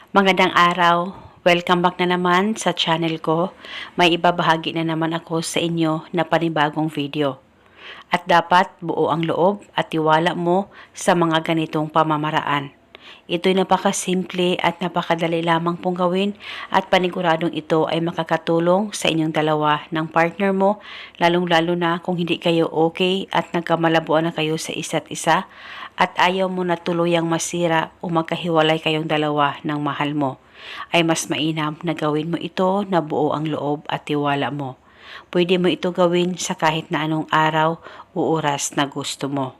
Magandang araw. Welcome back na naman sa channel ko. May ibabahagi na naman ako sa inyo na panibagong video. At dapat buo ang loob at tiwala mo sa mga ganitong pamamaraan. Ito'y napakasimple at napakadali lamang pong gawin at paniguradong ito ay makakatulong sa inyong dalawa ng partner mo, lalong-lalo na kung hindi kayo okay at nagkamalabuan na kayo sa isa't isa at ayaw mo na tuluyang masira o magkahiwalay kayong dalawa ng mahal mo. Ay mas mainam na gawin mo ito na buo ang loob at tiwala mo. Pwede mo ito gawin sa kahit na anong araw o oras na gusto mo.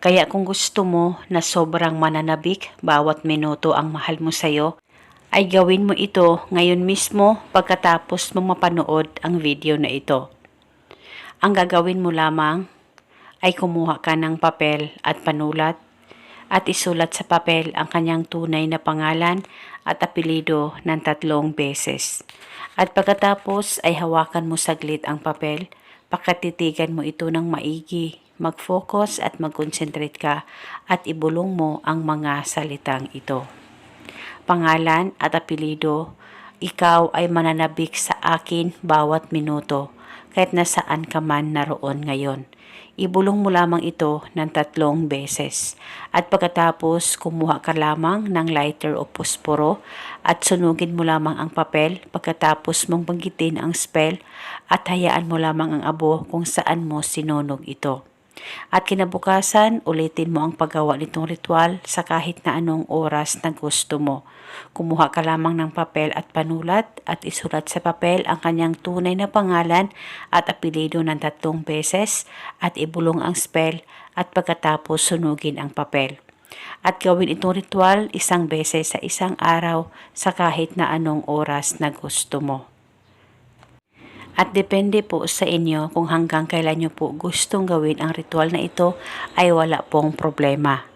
Kaya kung gusto mo na sobrang mananabik bawat minuto ang mahal mo sa'yo, ay gawin mo ito ngayon mismo pagkatapos mong mapanood ang video na ito. Ang gagawin mo lamang ay kumuha ka ng papel at panulat at isulat sa papel ang kanyang tunay na pangalan at apelido ng 3 beses. At pagkatapos ay hawakan mo saglit ang papel, pakatitigan mo ito ng maigi, mag-focus at mag-concentrate ka at ibulong mo ang mga salitang ito. Pangalan at apelido, ikaw ay mananabik sa akin bawat minuto kahit nasaan ka man naroon ngayon. Ibulong mo lamang ito ng 3 beses at pagkatapos kumuha ka lamang ng lighter o posporo at sunugin mo lamang ang papel pagkatapos mong banggitin ang spell at hayaan mo lamang ang abo kung saan mo sinunog ito. At kinabukasan, ulitin mo ang paggawa nitong ritual sa kahit na anong oras na gusto mo. Kumuha ka lamang ng papel at panulat at isulat sa papel ang kanyang tunay na pangalan at apelido ng 3 beses at ibulong ang spell at pagkatapos sunugin ang papel. At gawin itong ritual 1 beses sa isang araw sa kahit na anong oras na gusto mo. At depende po sa inyo kung hanggang kailan nyo po gustong gawin ang ritual na ito ay wala pong problema.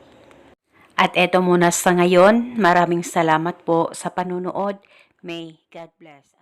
At eto muna sa ngayon, maraming salamat po sa panunood. May God bless.